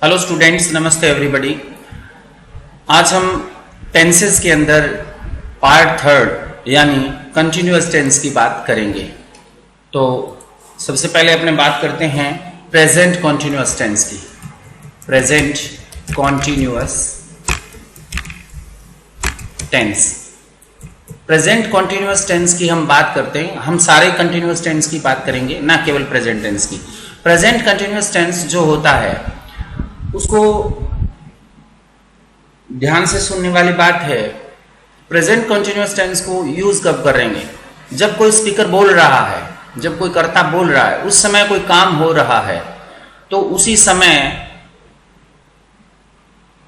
Hello students, नमस्ते everybody. आज हम टेंसेस के अंदर पार्ट थर्ड यानी कंटिन्यूअस टेंस की बात करेंगे। तो सबसे पहले अपने बात करते हैं प्रेजेंट कॉन्टिन्यूअस टेंस की। Present continuous tense, present continuous tense की हम बात करते हैं। हम सारे कंटिन्यूअस टेंस की बात करेंगे, ना केवल प्रेजेंट टेंस की। प्रेजेंट कंटिन्यूअस टेंस जो होता है उसको ध्यान से सुनने वाली बात है। प्रेजेंट कॉन्टिन्यूअस टेंस को यूज कब करेंगे? जब कोई स्पीकर बोल रहा है, जब कोई कर्ता बोल रहा है, उस समय कोई काम हो रहा है, तो उसी समय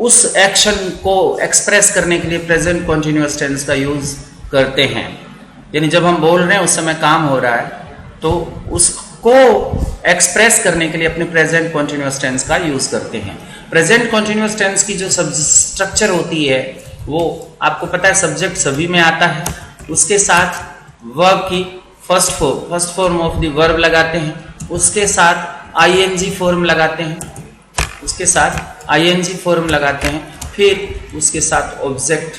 उस एक्शन को एक्सप्रेस करने के लिए प्रेजेंट कॉन्टिन्यूअस टेंस का यूज करते हैं। यानी जब हम बोल रहे हैं उस समय काम हो रहा है, तो उसको एक्सप्रेस करने के लिए अपने प्रेजेंट कॉन्टिन्यूअस टेंस का यूज करते हैं। प्रेजेंट कॉन्टिन्यूअस टेंस की जो सब स्ट्रक्चर होती है वो आपको पता है, सब्जेक्ट सभी में आता है, उसके साथ वर्ब की first form of the verb लगाते हैं, उसके साथ आईएनजी फॉर्म लगाते हैं, उसके साथ आईएनजी फॉर्म लगाते हैं, फिर उसके साथ ऑब्जेक्ट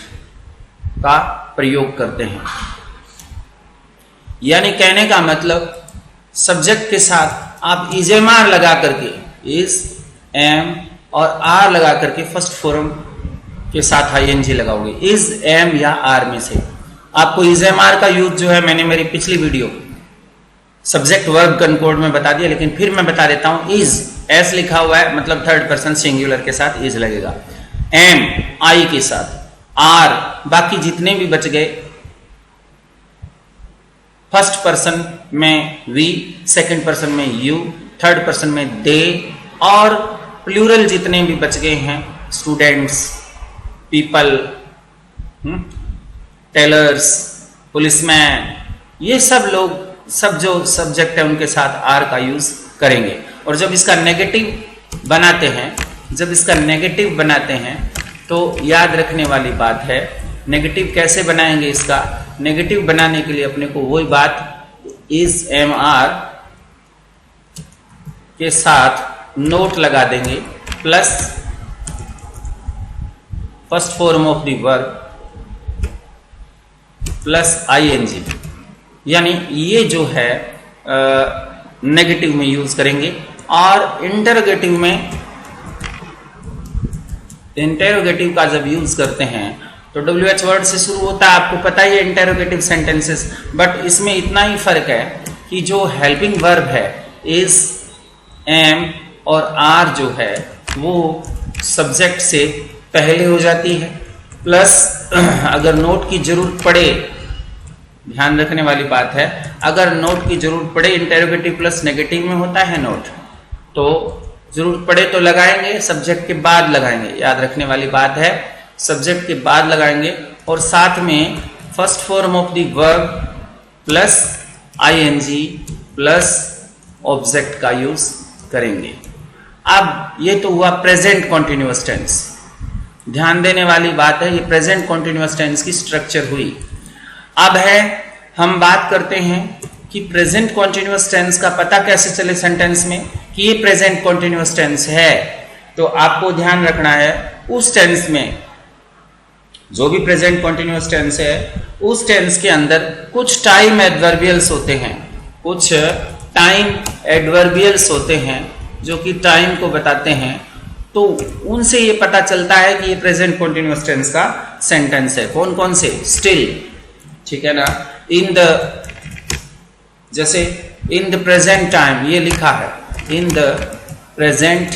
का प्रयोग करते हैं। यानी कहने का मतलब सब्जेक्ट के साथ आप इज एम आर लगा करके, इज एम और आर लगा करके फर्स्ट फॉर्म के साथ आईएनजी लगाओगे। इज एम या आर में से आपको इज एम आर का यूज जो है मैंने मेरी पिछली वीडियो सब्जेक्ट वर्ब कंकोड में बता दिया, लेकिन फिर मैं बता देता हूं। इज एस लिखा हुआ है, मतलब थर्ड पर्सन सिंगुलर के साथ इज लगेगा, एम आई के साथ, आर बाकी जितने भी बच गए फर्स्ट पर्सन में वी, सेकंड पर्सन में यू, थर्ड पर्सन में दे, और प्लूरल जितने भी बच गए हैं, स्टूडेंट्स, पीपल, टेलर्स, पुलिसमैन, ये सब लोग, सब जो सब्जेक्ट है उनके साथ आर का यूज करेंगे। और जब इसका नेगेटिव बनाते हैं तो याद रखने वाली बात है, नेगेटिव कैसे बनाएंगे? इसका नेगेटिव बनाने के लिए अपने को वही बात इज एम आर के साथ नोट लगा देंगे, plus first form of the verb plus ING, यानी ये जो है नेगेटिव में यूज करेंगे। और इंटेरोगेटिव का जब यूज करते हैं तो WH वर्ड से शुरू होता है, आपको पता ही है इंटेरोगेटिव सेंटेंसेस। बट इसमें इतना ही फर्क है कि जो हेल्पिंग वर्ब है इज, एम और आर जो है वो सब्जेक्ट से पहले हो जाती है, प्लस अगर नोट की जरूरत पड़े, ध्यान रखने वाली बात है, अगर नोट की जरूरत पड़े, इंटेरोगेटिव प्लस नेगेटिव में होता है नोट, तो जरूरत पड़े तो लगाएंगे, सब्जेक्ट के बाद लगाएंगे। याद रखने वाली बात है, सब्जेक्ट के बाद लगाएंगे और साथ में first form of the verb plus ING plus object का यूज करेंगे। अब ये तो हुआ प्रेजेंट कॉन्टिन्यूअस टेंस। ध्यान देने वाली बात है, ये प्रेजेंट कॉन्टिन्यूअस टेंस की स्ट्रक्चर हुई। अब है, हम बात करते हैं कि प्रेजेंट कॉन्टिन्यूअस टेंस का पता कैसे चले सेंटेंस में कि ये प्रेजेंट कॉन्टिन्यूअस टेंस है। तो आपको ध्यान रखना है, उस टेंस में जो भी प्रेजेंट कॉन्टिन्यूअस टेंस है, उस टेंस के अंदर कुछ टाइम एडवर्बियल्स होते हैं, कुछ टाइम एडवर्बियल्स होते हैं जो कि टाइम को बताते हैं। तो उनसे ये पता चलता है कि ये प्रेजेंट कॉन्टिन्यूअस टेंस का सेंटेंस है। कौन कौन से? स्टिल, ठीक है ना, इन द, जैसे इन द प्रेजेंट टाइम ये लिखा है, इन द प्रेजेंट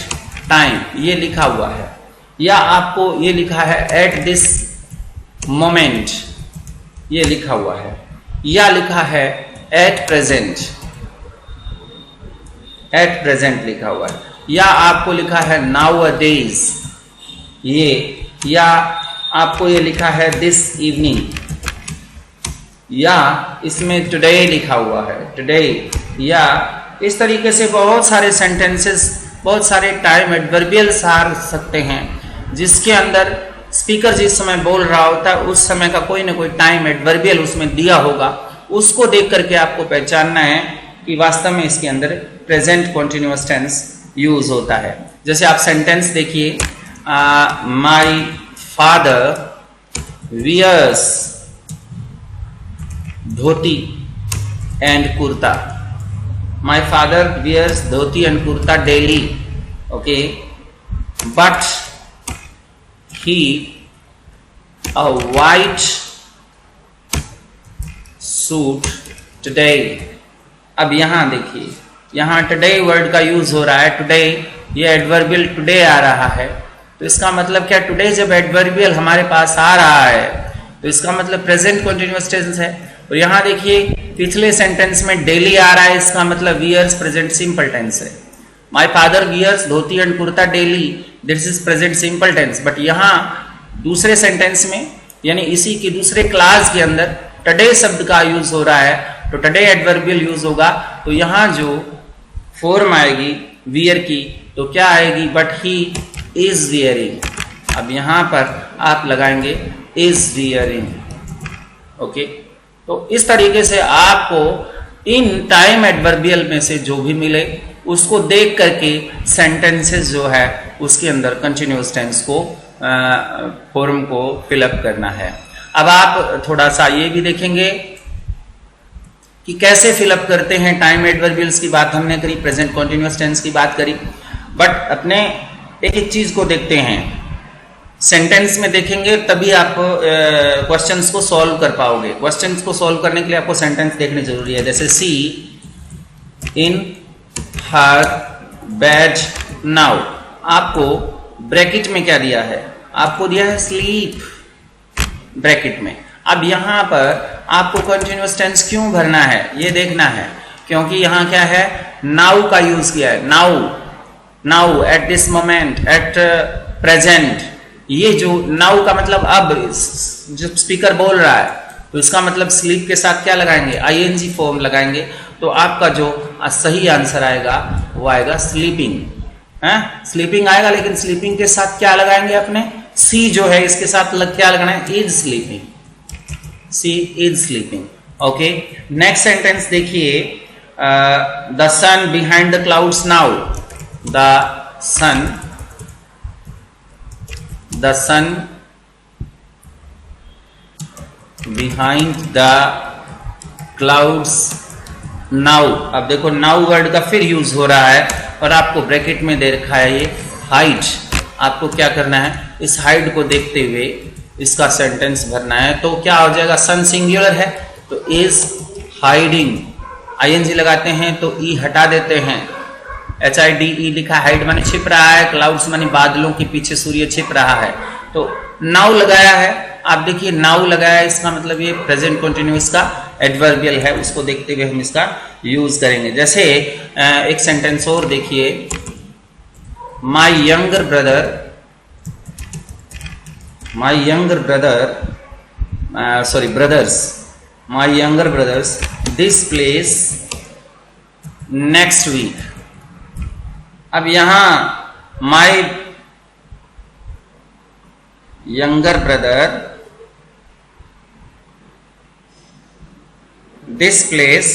टाइम ये लिखा हुआ है, या आपको ये लिखा है एट दिस मोमेंट ये लिखा हुआ है, या लिखा है एट प्रेजेंट लिखा हुआ है, या आपको लिखा है नाउ अ डेज ये, या आपको ये लिखा है दिस इवनिंग, या इसमें टुडे लिखा हुआ है, टुडे, या इस तरीके से बहुत सारे सेंटेंसेस, बहुत सारे टाइम एडवर्बियल्स आ सकते हैं जिसके अंदर स्पीकर जिस समय बोल रहा होता है उस समय का कोई ना कोई टाइम एडवर्बियल उसमें दिया होगा। उसको देख करके आपको पहचानना है कि वास्तव में इसके अंदर प्रेजेंट कॉन्टिन्यूअस टेंस यूज होता है। जैसे आप सेंटेंस देखिए, my father wears dhoti and kurta. My father wears dhoti and kurta daily, okay, but he a white suit today। अब यहां देखिए, यहां today वर्ड का यूज हो रहा है। today ये एडवर्बियल today आ रहा है, तो इसका मतलब क्या, today जब एडवर्बियल हमारे पास आ रहा है तो इसका मतलब प्रेजेंट कंटीन्यूअस टेंस है। और यहां देखिए पिछले सेंटेंस में डेली आ रहा है, इसका मतलब वियर्स प्रेजेंट सिंपल टेंस है। My father wears dhoti and kurta daily, this is present simple tense. But यहां दूसरे सेंटेंस में यानी इसी की दूसरे क्लास के अंदर टुडे शब्द का यूज हो रहा है, तो टुडे एडवर्बियल यूज होगा। तो यहां जो फॉर्म आएगी वियर की तो क्या आएगी, बट ही इज वियरिंग। अब यहां पर आप लगाएंगे इज वियरिंग, ओके। तो इस तरीके से आपको इन टाइम एडवर्बियल में से जो भी मिले उसको देख करके सेंटेंसेस जो है उसके अंदर कंटिन्यूअस टेंस को फॉर्म को फिलअप करना है। अब आप थोड़ा सा ये भी देखेंगे कि कैसे फिलअप करते हैं। टाइम एडवर्बियल्स की बात हमने करी, प्रेजेंट कंटिन्यूअस टेंस की बात करी, बट अपने एक एक चीज को देखते हैं। सेंटेंस में देखेंगे तभी आप क्वेश्चंस को सॉल्व कर पाओगे। क्वेश्चंस को सॉल्व करने के लिए आपको सेंटेंस देखनी जरूरी है। जैसे सी इन हर बेड नाउ, आपको ब्रैकेट में क्या दिया है, आपको दिया है स्लीप ब्रैकेट में। अब यहां पर आपको कंटिन्यूअस टेंस क्यों भरना है ये देखना है, क्योंकि यहां क्या है, नाउ का यूज किया है। Now, now, at this moment, at present. ये जो नाउ का मतलब अब, जब स्पीकर बोल रहा है तो इसका मतलब स्लीप के साथ क्या लगाएंगे, आईएनजी फॉर्म लगाएंगे। तो आपका जो सही आंसर आएगा वो आएगा स्लीपिंग। स्लीपिंग आएगा, लेकिन स्लीपिंग के साथ क्या लगाएंगे अपने, सी जो है इसके साथ क्या लगाना है, is sleeping, she is sleeping, okay. Next sentence देखिए, the sun behind the clouds now, the sun behind the clouds now. अब देखो नाउ वर्ड का फिर यूज हो रहा है और आपको ब्रैकेट में दे रखा है ये हाइड। आपको क्या करना है, इस हाइड को देखते हुए इसका सेंटेंस भरना है। तो क्या हो जाएगा, सन सिंगुलर है तो इज हाइडिंग, आईएनजी लगाते हैं तो ई हटा देते हैं, HIDE लिखा, हाइड माने छिप रहा है, क्लाउड्स माने बादलों के पीछे सूर्य छिप रहा है। तो नाउ लगाया है, आप देखिए नाउ लगाया है, इसका मतलब ये प्रेजेंट कंटिन्यूअस का एडवर्बियल है, उसको देखते हुए हम इसका यूज करेंगे। जैसे एक सेंटेंस और देखिए, my younger brothers this place next week. अब यहां my younger brother this place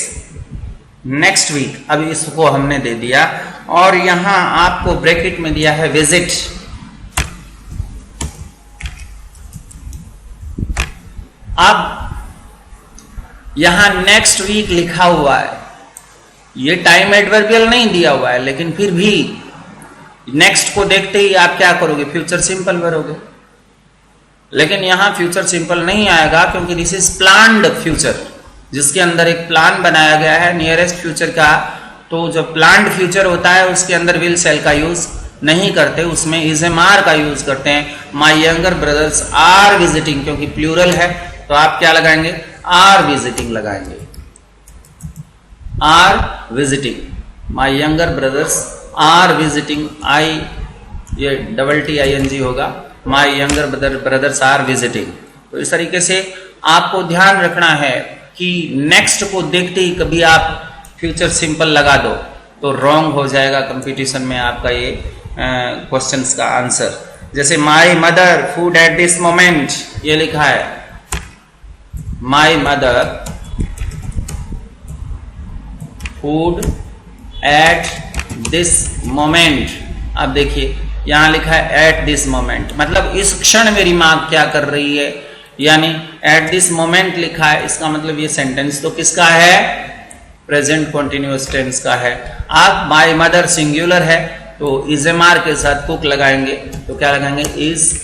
next week, अब इसको हमने दे दिया और यहां आपको ब्रैकेट में दिया है विजिट। अब यहां नेक्स्ट वीक लिखा हुआ है, ये टाइम एडवर्बियल नहीं दिया हुआ है, लेकिन फिर भी नेक्स्ट को देखते ही आप क्या करोगे, फ्यूचर सिंपल भरोगे। लेकिन यहां फ्यूचर सिंपल नहीं आएगा क्योंकि दिस इज प्लान्ड फ्यूचर, जिसके अंदर एक प्लान बनाया गया है नियरेस्ट फ्यूचर का। तो जब प्लान्ड फ्यूचर होता है उसके अंदर विल सेल का यूज नहीं करते, उसमें इजएमआर का यूज करते हैं। My younger brothers are visiting, क्योंकि प्लूरल है तो आप क्या लगाएंगे, आर विजिटिंग लगाएंगे, are visiting. My younger brothers are visiting, I ये TTING होगा, my younger brothers are visiting. तो इस तरीके से आपको ध्यान रखना है कि नेक्स्ट को देखते ही कभी आप फ्यूचर सिंपल लगा दो तो रॉन्ग हो जाएगा कंपटीशन में आपका ये क्वेश्चंस का आंसर। जैसे my mother food at this moment, ये लिखा है, my mother food at this moment. अब देखिए यहां लिखा है एट दिस मोमेंट, मतलब इस क्षण मेरी माँ क्या कर रही है, यानी एट दिस मोमेंट लिखा है, इसका मतलब ये सेंटेंस तो किसका है, प्रेजेंट कॉन्टिन्यूअस टेंस का है। आप माय मदर सिंगुलर है तो इज एम आर के साथ कुक लगाएंगे, तो क्या लगाएंगे, इज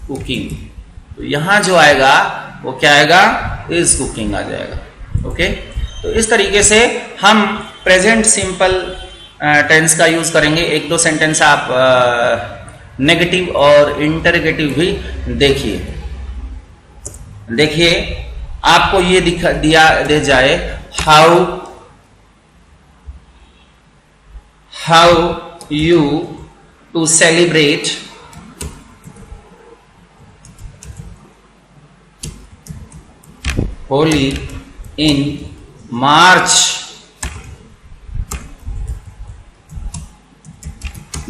कुकिंग। तो यहां जो आएगा वो क्या आएगा, इज कुकिंग आ जाएगा। ओके, तो इस तरीके से हम प्रेजेंट सिंपल टेंस का यूज करेंगे। एक दो सेंटेंस आप नेगेटिव और इंटरगेटिव भी देखिए। देखिए आपको ये दिया दे जाए, how you to celebrate Holi in March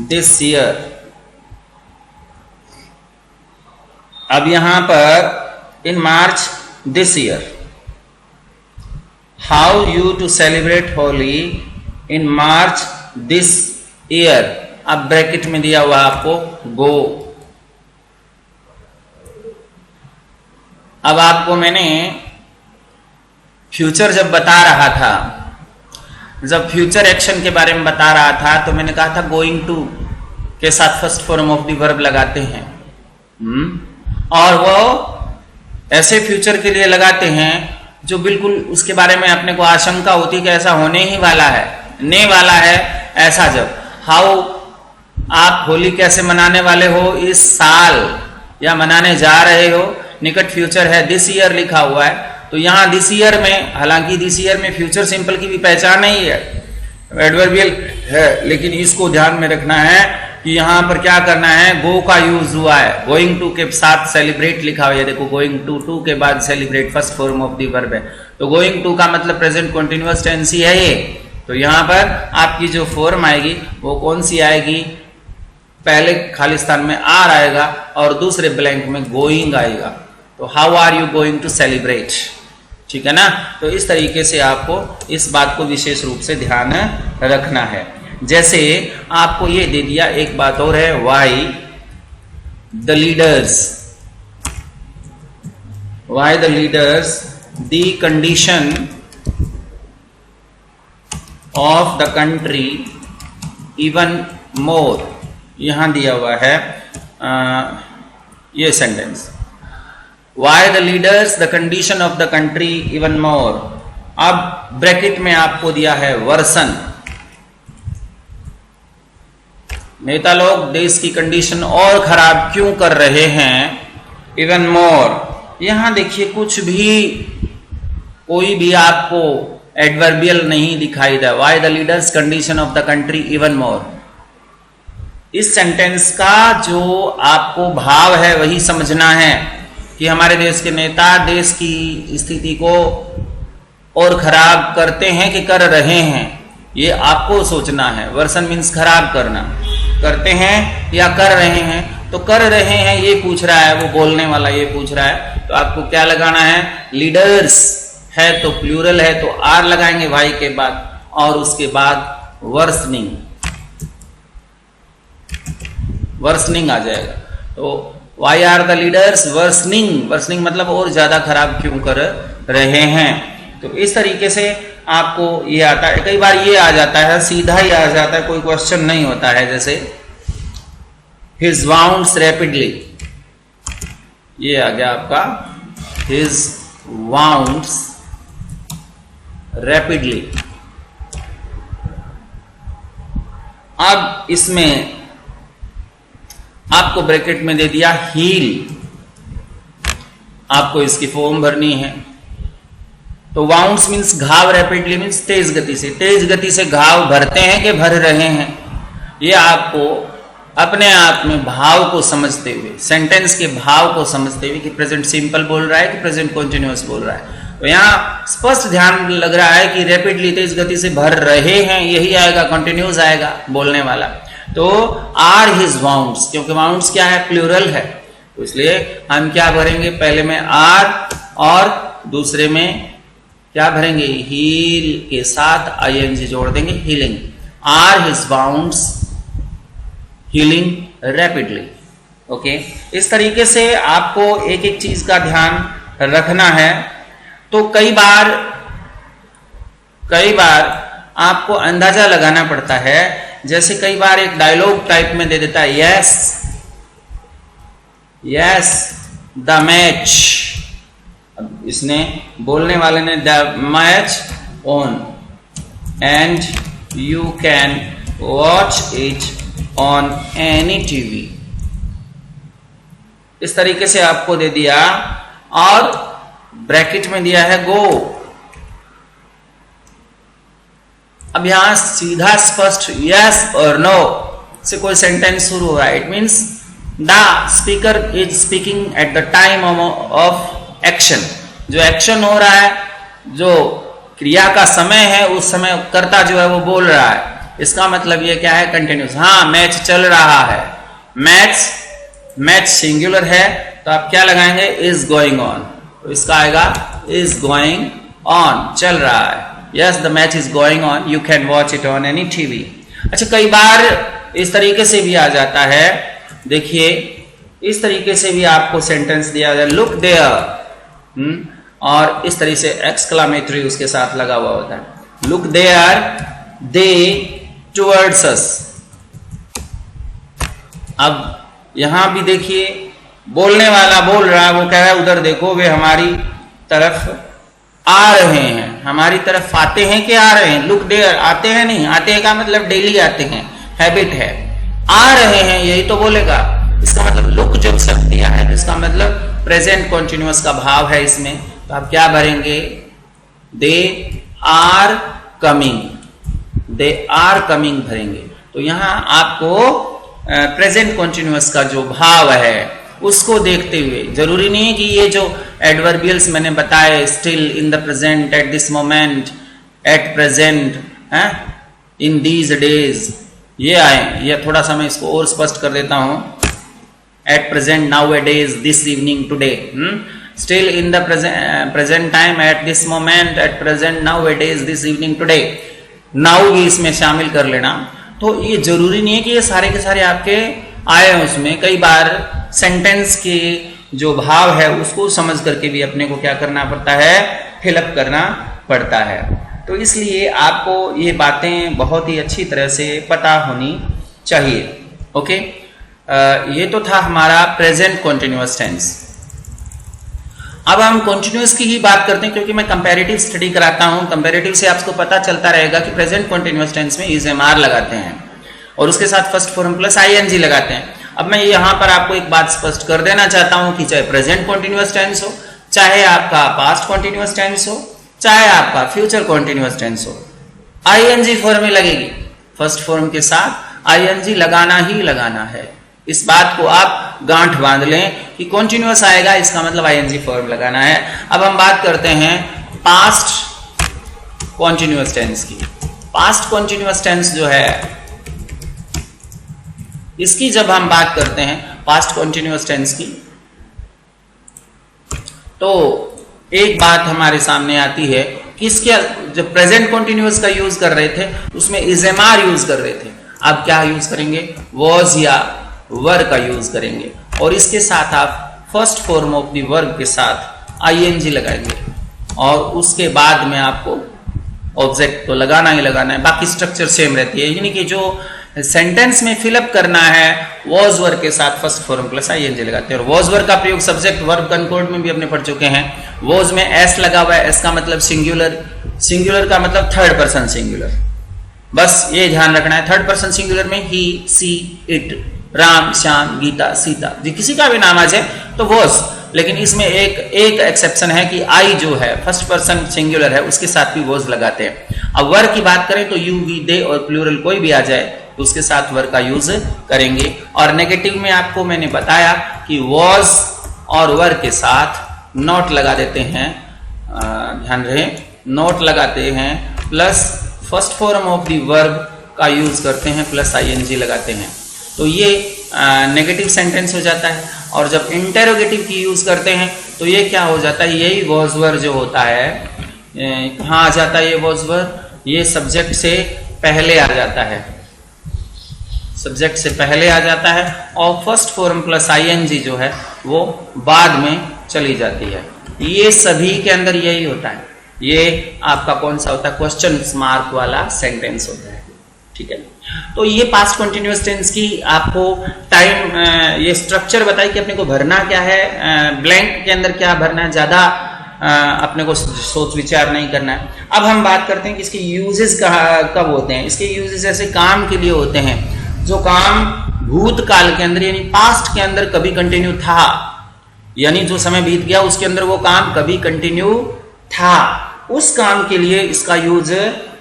this year. अब यहां पर in March this year, how you to celebrate Holi in March this year. अब ब्रैकेट में दिया हुआ आपको गो। अब आपको मैंने फ्यूचर जब बता रहा था, जब फ्यूचर एक्शन के बारे में बता रहा था, तो मैंने कहा था गोइंग टू के साथ first form of the verb लगाते हैं। और वो ऐसे फ्यूचर के लिए लगाते हैं जो बिल्कुल उसके बारे में अपने को आशंका होती है कि ऐसा होने ही वाला है, ने वाला है। ऐसा जब हाउ आप होली कैसे मनाने वाले हो इस साल या मनाने जा रहे हो, निकट फ्यूचर है, दिस ईयर लिखा हुआ है। तो यहां दिस ईयर में, हालांकि दिस ईयर में फ्यूचर सिंपल की भी पहचान नहीं है, एडवर्बियल है, लेकिन इसको ध्यान में रखना है कि यहां पर क्या करना है, गो का यूज हुआ है, गोइंग टू के साथ सेलिब्रेट लिखा हुआ है। देखो गोइंग टू के बाद celebrate first form of the verb है, तो गोइंग टू का मतलब प्रेजेंट कॉन्टिन्यूअस टेंस ही है ये। तो यहां पर आपकी जो फॉर्म आएगी वो कौन सी आएगी, पहले खालिस्तान में आर आएगा और दूसरे ब्लैंक में गोइंग आएगा। तो how are you going to celebrate, ठीक है ना। तो इस तरीके से आपको इस बात को विशेष रूप से ध्यान रखना है। जैसे आपको ये दे दिया, एक बात और है, Y the leaders the condition of the country even मोर। यहां दिया हुआ है ये sentence, Y the leaders the condition of the country even मोर। अब ब्रैकेट में आपको दिया है वर्सन, नेता लोग देश की कंडीशन और खराब क्यों कर रहे हैं, इवन मोर। यहां देखिए कुछ भी, कोई भी आपको एडवर्बियल नहीं दिखाई दे, why the leaders condition of the country even more. इस सेंटेंस का जो आपको भाव है वही समझना है कि हमारे देश के नेता देश की स्थिति को और खराब करते हैं कि कर रहे हैं, ये आपको सोचना है। वर्सन मीन्स खराब करना, करते हैं या कर रहे हैं। तो कर रहे हैं ये पूछ रहा है, वो बोलने वाला ये पूछ रहा है, तो आपको क्या लगाना है, लीडर्स है तो प्लूरल है तो आर लगाएंगे वाई के बाद, और उसके बाद वर्सनिंग आ जाएगा। तो why are the leaders worsening मतलब और ज्यादा खराब क्यों कर रहे हैं। तो इस तरीके से आपको ये आता है। कई बार ये आ जाता है, सीधा ही आ जाता है, कोई क्वेश्चन नहीं होता है। जैसे हिज वाउंड्स रैपिडली, ये आ गया आपका हिज वाउंड्स रैपिडली। अब इसमें आपको ब्रैकेट में दे दिया हील, आपको इसकी फॉर्म भरनी है। तो वाउंड्स मीन्स घाव, रैपिडली मीन्स तेज गति से घाव भरते हैं कि भर रहे हैं। ये आपको अपने आप में भाव को समझते हुए, सेंटेंस के भाव को समझते हुए कि प्रेजेंट सिंपल बोल रहा है कि प्रेजेंट कॉन्टिन्यूअस बोल रहा है। तो यहाँ स्पष्ट ध्यान लग रहा है कि रैपिडली तेज गति से भर रहे हैं, यही आएगा, कॉन्टिन्यूअस आएगा बोलने वाला। तो आर हिज वाउंड्स, क्योंकि वाउंड्स क्या है, प्लूरल है, तो इसलिए हम क्या भरेंगे, पहले में आर और दूसरे में क्या भरेंगे, हील के साथ आईएनजी जोड़ देंगे, healing. Are his bounds healing rapidly. Okay, इस तरीके से आपको एक एक चीज का ध्यान रखना है। तो कई बार आपको अंदाजा लगाना पड़ता है, जैसे कई बार एक डायलॉग टाइप में दे देता है, यस द मैच, अब इसने बोलने वाले ने the match on and you can watch it on any TV, इस तरीके से आपको दे दिया और ब्रैकेट में दिया है गो। अब यहां सीधा स्पष्ट यस और नो से कोई सेंटेंस शुरू हो रहा है, it means the speaker is speaking at the time of action. जो एक्शन हो रहा है, जो क्रिया का समय है, उस समय कर्ता जो है वो बोल रहा है। इसका मतलब ये क्या है, कंटिन्यूस। हाँ, मैच चल रहा है, मैच सिंगुलर है, तो आप क्या लगाएंगे, इज गोइंग ऑन, तो इसका आएगा इज गोइंग ऑन, चल रहा है। Yes the match is going on, you can watch it on any TV. अच्छा, कई बार इस तरीके से भी आ जाता है, देखिए इस तरीके से भी आपको सेंटेंस दिया जाए, लुक देयर, और इस तरीके से एक्सक्लामेटरी उसके साथ लगा हुआ होता है, look there they towards us. अब यहां भी देखिए बोलने वाला बोल रहा है, वो कह रहा है उधर देखो, वे हमारी तरफ आ रहे हैं, हमारी तरफ आते हैं कि आ रहे हैं। लुक देयर, आते हैं नहीं, आते हैं का मतलब डेली आते हैं, हैबिट है, आ रहे हैं यही तो बोलेगा। इसका मतलब लुक जब शब्द दिया है तो इसका मतलब प्रेजेंट कॉन्टिन्यूअस का भाव है इसमें, तो आप क्या भरेंगे, they are coming, they are coming भरेंगे। तो यहां आपको प्रेजेंट कॉन्टिन्यूअस का जो भाव है उसको देखते हुए, जरूरी नहीं है कि ये जो एडवर्बियल्स मैंने बताए, still, in the present, at this moment, at present, in these days, ये आए। ये थोड़ा सा मैं इसको और स्पष्ट कर देता हूं, at present, now A days, this evening, today, still in the present time, at this moment, at present, now A days, this evening, today, now भी इसमें शामिल कर लेना। तो ये जरूरी नहीं है कि ये सारे के सारे आपके आए हैं उसमें। कई बार सेंटेंस के जो भाव है उसको समझ करके भी अपने को क्या करना पड़ता है, फिलअप करना पड़ता है। तो इसलिए आपको ये बातें बहुत ही अच्छी तरह से पता होनी चाहिए। ओके, ये तो था हमारा प्रेजेंट कॉन्टिन्यूअस टेंस। अब हम कॉन्टिन्यूअस की ही बात करते हैं, क्योंकि मैं कंपैरेटिव स्टडी कराता हूं। कंपैरेटिव से आपको पता चलता रहेगा कि प्रेजेंट कॉन्टिन्यूअस टेंस में इज एम आर लगाते हैं और उसके साथ फर्स्ट फॉर्म प्लस आईएनजी लगाते हैं। अब मैं यहां पर आपको एक बात स्पष्ट कर देना चाहता हूं कि चाहे प्रेजेंट कॉन्टिन्यूअस टेंस हो, चाहे आपका पास्ट कॉन्टिन्यूअस टेंस हो, चाहे आपका फ्यूचर कॉन्टिन्यूअस टेंस हो, आईएनजी फॉर्म में लगेगी। फर्स्ट फॉर्म के साथ आईएनजी लगाना ही लगाना है। इस बात को आप गांठ बांध लें कि कॉन्टिन्यूअस आएगा, इसका मतलब आईएनजी फॉर्म लगाना है। अब हम बात करते हैं पास्ट कॉन्टिन्यूअस टेंस की। पास्ट कॉन्टिन्यूअस टेंस जो है, इसकी जब हम बात करते हैं पास्ट कॉन्टिन्यूअस टेंस की, तो एक बात हमारे सामने आती है कि इसके जब प्रेजेंट कॉन्टिन्यूअस का यूज कर रहे थे उसमें इजेमार यूज कर रहे थे। अब क्या यूज करेंगे, वॉज या वर का यूज करेंगे और इसके साथ आप first form of the verb के साथ आईएनजी लगाएंगे और उसके बाद में आपको ऑब्जेक्ट तो लगाना ही लगाना है, बाकी स्ट्रक्चर सेम रहती है। यानी कि जो सेंटेंस में फिलअप करना है वॉज वर्ब के साथ फर्स्ट फॉर्म प्लस आईएनजी लगाते हैं। और वॉज वर्ब का प्रयोग सब्जेक्ट वर्ब कंकॉर्ड में भी अपने पढ़ चुके हैं। वॉज में एस लगा हुआ है, एस का मतलब सिंगुलर, सिंगुलर का मतलब थर्ड पर्सन सिंगुलर, बस ये ध्यान रखना है। थर्ड पर्सन सिंगुलर में ही, सी, इट, राम, श्याम, गीता, सीता, जी किसी का भी नाम आ जाए तो वॉज। लेकिन इसमें एक एक्सेप्शन है कि आई जो है फर्स्ट पर्सन सिंगुलर है उसके साथ भी वॉज लगाते हैं। अब वर्ब की बात करें तो यू, वी, दे और प्लूरल कोई भी आ जाए तो उसके साथ वर्ब का यूज करेंगे। और नेगेटिव में आपको मैंने बताया कि वॉज और वर्ब के साथ नॉट लगा देते हैं, ध्यान रहे, नॉट लगाते हैं plus first form of the verb का यूज करते हैं प्लस आईएनजी लगाते हैं, तो ये नेगेटिव सेंटेंस हो जाता है। और जब इंटेरोगेटिव की यूज करते हैं तो ये क्या हो जाता है, यही वॉज वर्ब जो होता है, कहाँ आ जाता है ये वॉज वर्ब, ये सब्जेक्ट से पहले आ जाता है, सब्जेक्ट से पहले आ जाता है, और फर्स्ट फॉर्म प्लस आईएनजी जो है वो बाद में चली जाती है। ये सभी के अंदर यही होता है। ये आपका कौन सा होता है, क्वेश्चन मार्क वाला सेंटेंस होता है, ठीक है। तो ये पास्ट कंटिन्यूअस टेंस की आपको टाइम ये स्ट्रक्चर बताई कि अपने को भरना क्या है, ब्लैंक के अंदर क्या भरना है, ज्यादा अपने को सोच विचार नहीं करना है। अब हम बात करते हैं कि इसके यूजेस कब होते हैं। इसके यूजेस ऐसे काम के लिए होते हैं जो काम भूतकाल के अंदर यानी पास्ट के अंदर कभी कंटिन्यू था, यानी जो समय बीत गया उसके अंदर वो काम कभी कंटिन्यू था, उस काम के लिए इसका यूज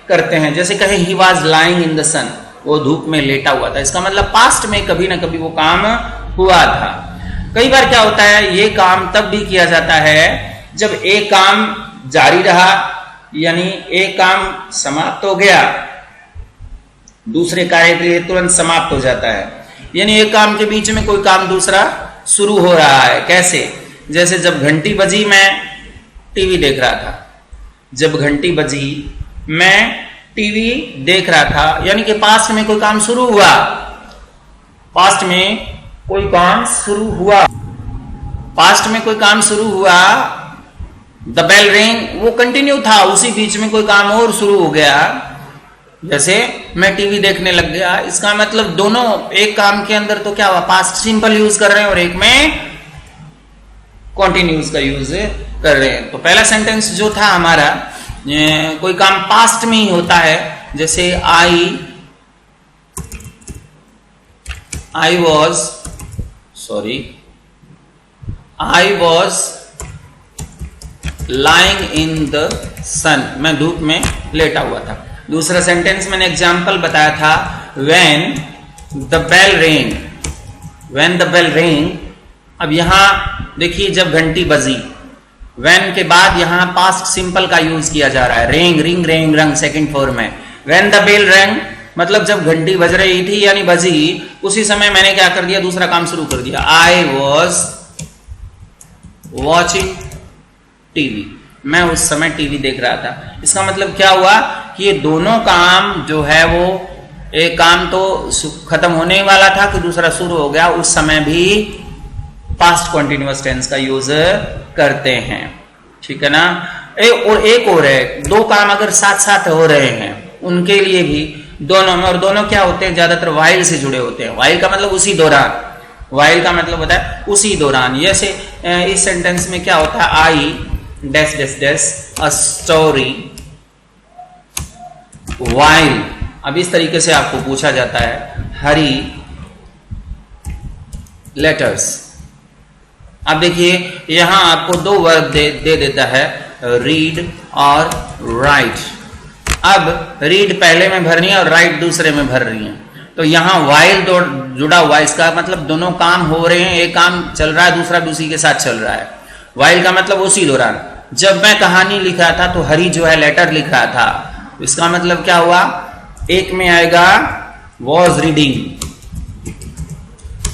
करते हैं। जैसे कहे he was lying in the sun, वो धूप में लेटा हुआ था, इसका मतलब पास्ट में कभी ना कभी वो काम हुआ था। कई बार क्या होता है, ये काम तब भी किया जाता है जब एक काम जारी रहा, यानी एक काम समाप्त हो गया, दूसरे कार्य के लिए तुरंत समाप्त हो जाता है, यानी एक काम के बीच में कोई काम दूसरा शुरू हो रहा है। कैसे, जैसे जब घंटी बजी मैं टीवी देख रहा था, जब घंटी बजी मैं टीवी देख रहा था, यानी कि पास्ट में कोई काम शुरू हुआ, पास्ट में कोई काम शुरू हुआ, पास्ट में कोई काम शुरू हुआ। द बेल रिंग वो कंटिन्यू था, उसी बीच में कोई काम और शुरू हो गया, जैसे मैं टीवी देखने लग गया। इसका मतलब दोनों एक काम के अंदर तो क्या हुआ, पास्ट सिंपल यूज कर रहे हैं और एक में कॉन्टिन्यूस का यूज कर रहे हैं। तो पहला सेंटेंस जो था हमारा, कोई काम पास्ट में ही होता है, जैसे I was lying in the sun, मैं धूप में लेटा हुआ था। दूसरा सेंटेंस मैंने एग्जाम्पल बताया था, व्हेन द बेल रिंग। अब यहां देखिए, जब घंटी बजी, व्हेन के बाद यहां पास्ट सिंपल का यूज किया जा रहा है, रिंग रंग सेकंड फॉर्म है। व्हेन द बेल रिंग मतलब जब घंटी बज रही थी यानी बजी, उसी समय मैंने क्या कर दिया, दूसरा काम शुरू कर दिया। आई वॉज वॉचिंग टीवी, मैं उस समय टीवी देख रहा था। इसका मतलब क्या हुआ कि ये दोनों काम जो है वो, एक काम तो खत्म होने वाला था कि दूसरा शुरू हो गया, उस समय भी पास्ट कॉन्टिन्यूअस टेंस का यूज करते हैं, ठीक है ना। और एक और है, दो काम अगर साथ साथ हो रहे हैं उनके लिए भी दोनों में, और दोनों क्या होते हैं, ज्यादातर वाइल से जुड़े होते हैं। वाइल का मतलब उसी दौरान, वाइल का मतलब होता है उसी दौरान। जैसे इस सेंटेंस में क्या होता है, I dash dash dash a story while. अब इस तरीके से आपको पूछा जाता है, हरी लेटर्स। अब देखिए यहां आपको दो वर्ब दे देता है, रीड और राइट। अब रीड पहले में भर रही है और राइट दूसरे में भर रही है, तो यहां वाइल जुड़ा हुआ, इसका मतलब दोनों काम हो रहे हैं, एक काम चल रहा है, दूसरा दूसरी के साथ चल रहा है। वाइल का मतलब उसी दौरान। जब मैं कहानी लिख रहा था तो हरी जो है लेटर लिख रहा था, इसका मतलब क्या हुआ, एक में आएगा वॉज रीडिंग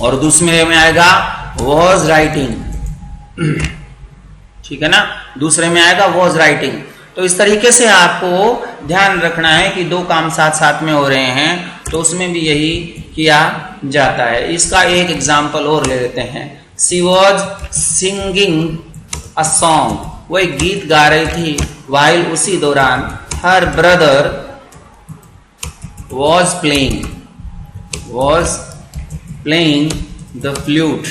और दूसरे में आएगा वॉज राइटिंग, ठीक है ना, दूसरे में आएगा वॉज राइटिंग। तो इस तरीके से आपको ध्यान रखना है कि दो काम साथ साथ में हो रहे हैं, तो उसमें भी यही किया जाता है। इसका एक एग्जाम्पल और ले लेते हैं, she was singing a song, वो एक गीत गा रही थी, वाइल उसी दौरान her brother was playing the flute,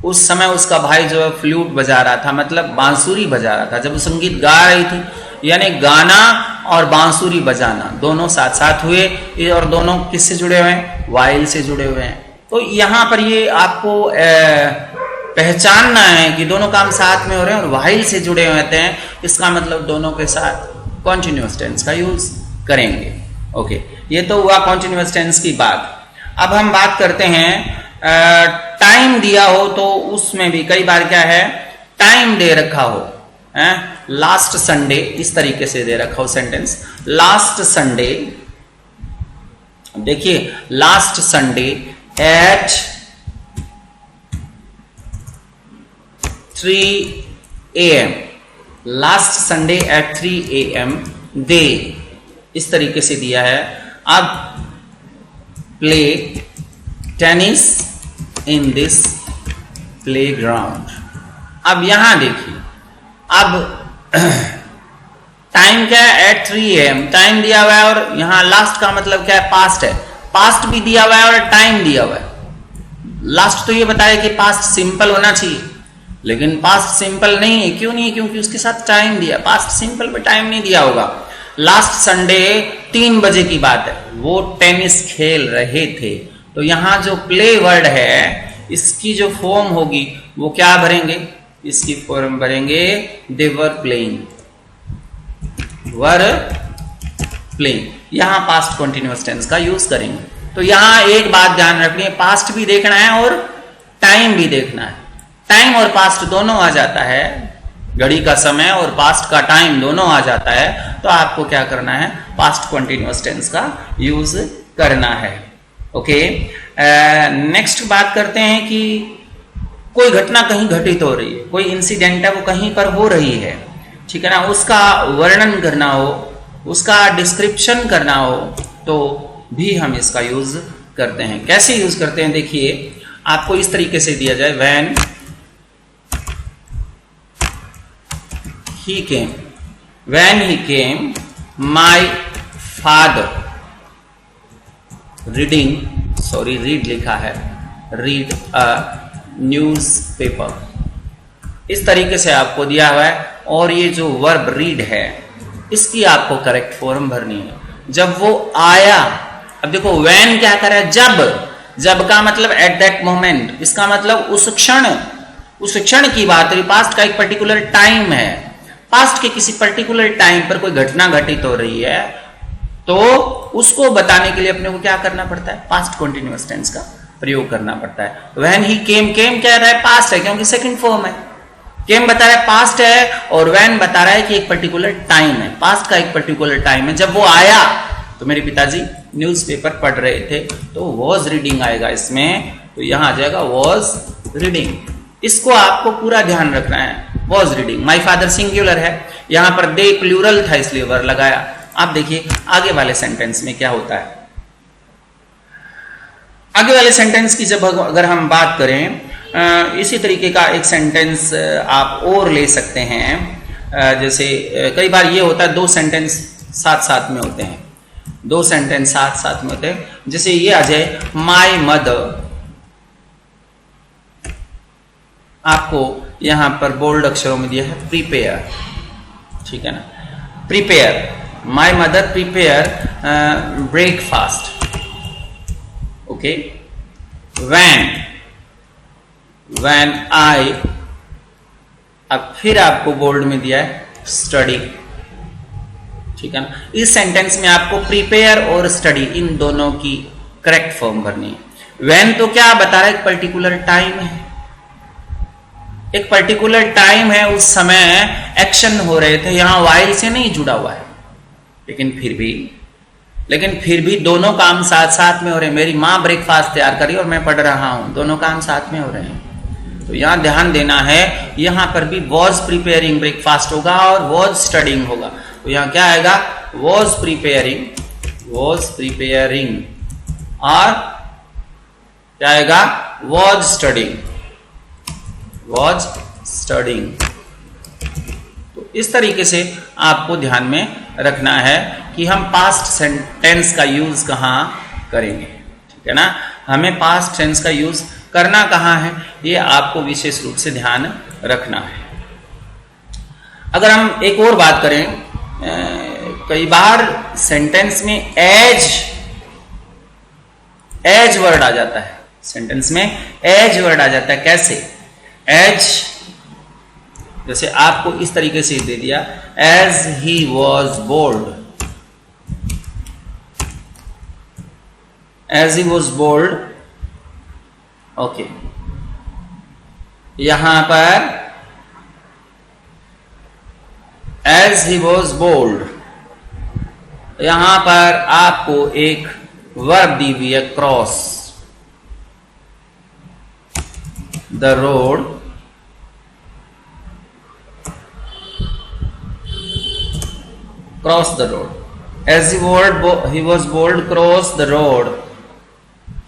उस समय उसका भाई जो है फ्लूट बजा रहा था, मतलब बांसुरी बजा रहा था। जब वो संगीत गा रही थी, यानी गाना और बांसुरी बजाना दोनों साथ साथ हुए, और दोनों किससे जुड़े हुए हैं, वाइल से जुड़े हुए हैं। तो यहां पर ये आपको पहचानना है कि दोनों काम साथ में हो रहे हैं और वाइल से जुड़े होते हैं, इसका मतलब दोनों के साथ कॉन्टिन्यूअस टेंस का यूज करेंगे। ओके, ये तो हुआ कॉन्टिन्यूअस टेंस की बात। अब हम बात करते हैं, टाइम दिया हो तो उसमें भी कई बार क्या है, टाइम दे रखा हो, लास्ट संडे, इस तरीके से दे रखा हो सेंटेंस, लास्ट संडे। देखिए last Sunday at 3 AM, last Sunday at 3 AM दे, इस तरीके से दिया है। अब play tennis in this playground. अब यहां देखिए, अब टाइम क्या है, एट 3 AM टाइम दिया हुआ है, और यहां लास्ट का मतलब क्या है, पास्ट है। पास्ट भी दिया हुआ है और टाइम दिया हुआ है। लास्ट तो ये बताया कि पास्ट सिंपल होना चाहिए, लेकिन पास्ट सिंपल नहीं है। क्यों नहीं है? क्योंकि उसके साथ टाइम दिया। पास्ट सिंपल में टाइम नहीं दिया होगा। लास्ट संडे 3 बजे की बात है, वो टेनिस खेल रहे थे। तो यहां जो प्ले वर्ड है, इसकी जो फॉर्म होगी वो क्या भरेंगे, इसकी फॉर्म भरेंगे दे वर प्लेइंग, वर प्लेइंग। यहां पास्ट कंटिन्यूअस टेंस का यूज करेंगे। तो यहां एक बात ध्यान रखनी है, पास्ट भी देखना है और टाइम भी देखना है। टाइम और पास्ट दोनों आ जाता है, घड़ी का समय और पास्ट का टाइम दोनों आ जाता है। तो आपको क्या करना है, पास्ट कंटिन्यूअस टेंस का यूज करना है। ओके, नेक्स्ट बात करते हैं कि कोई घटना कहीं घटित हो रही है, कोई इंसिडेंट है वो कहीं पर हो रही है, ठीक है ना, उसका वर्णन करना हो, उसका डिस्क्रिप्शन करना हो, तो भी हम इसका यूज करते हैं। कैसे यूज करते हैं, देखिए आपको इस तरीके से दिया जाए, when he came my father read लिखा है, रीड अ न्यूज़पेपर। इस तरीके से आपको दिया हुआ है। और ये जो वर्ब रीड है, इसकी आपको करेक्ट फॉर्म भरनी है। जब वो आया, अब देखो व्हेन क्या कर रहा है, जब का मतलब एट दैट मोमेंट, इसका मतलब उस क्षण की बात है। पास्ट का एक पर्टिकुलर टाइम है, पास्ट के किसी पर्टिकुलर टाइम पर कोई घटना घटित हो रही है, तो उसको बताने के लिए अपने को क्या करना पड़ता है, पास्ट कंटिन्यूअस टेंस का प्रयोग करना पड़ता है। व्हेन ही केम कह रहा है पास्ट है, क्योंकि सेकंड फॉर्म है। केम बता रहा है पास्ट है, और व्हेन बता रहा है कि एक पर्टिकुलर टाइम है, पास्ट का एक पर्टिकुलर टाइम है। जब वो आया तो मेरे पिताजी न्यूज़पेपर पढ़ रहे थे, तो वॉज रीडिंग आएगा इसमें, तो यहां आ जाएगा वॉज रीडिंग। इसको आपको पूरा ध्यान रखना है, was reading. My father singular है, यहां पर दे प्लूरल था इसलिए वर लगाया। आप देखिए आगे वाले सेंटेंस में क्या होता है। आगे वाले सेंटेंस की जब अगर हम बात करें, इसी तरीके का एक सेंटेंस आप और ले सकते हैं। जैसे कई बार ये होता है, 2 सेंटेंस साथ साथ में होते हैं, 2 सेंटेंस साथ साथ में होते हैं। जैसे ये आ जाए, माय मदर, आपको यहां पर बोल्ड अक्षरों में दिया है प्रिपेयर, ठीक है ना, prepare, my mother prepare breakfast. Okay, when I, अब फिर आपको बोल्ड में दिया है स्टडी, ठीक है ना। इस सेंटेंस में आपको प्रिपेयर और स्टडी इन दोनों की करेक्ट फॉर्म भरनी है। when तो क्या बता रहा है, एक पर्टिकुलर टाइम है, एक पर्टिकुलर टाइम है, उस समय एक्शन हो रहे थे, यहां while से नहीं जुड़ा हुआ है, लेकिन फिर भी दोनों काम साथ साथ में हो रहे हैं। मेरी माँ ब्रेकफास्ट तैयार करी और मैं पढ़ रहा हूं, दोनों काम साथ में हो रहे हैं। तो यहां ध्यान देना है, यहां पर भी वॉज प्रिपेयरिंग ब्रेकफास्ट होगा और वॉज स्टडिंग होगा। तो यहां क्या आएगा, वॉज प्रिपेयरिंग, और क्या आएगा, वॉज स्टडिंग। तो इस तरीके से आपको ध्यान में रखना है कि हम पास्ट टेंस का यूज कहां करेंगे, ठीक है ना। हमें पास्ट टेंस का यूज करना कहां है, ये आपको विशेष रूप से ध्यान रखना है। अगर हम एक और बात करें, कई बार सेंटेंस में एज वर्ड आ जाता है, सेंटेंस में एज वर्ड आ जाता है। कैसे, एज, जैसे आपको इस तरीके से दे दिया, as he was bold, as he was bold. Okay, यहां पर एज ही वॉज बोल्ड, यहां पर आपको एक वर्ब दी हुई है, cross the road, cross the road. As he was bold across the road,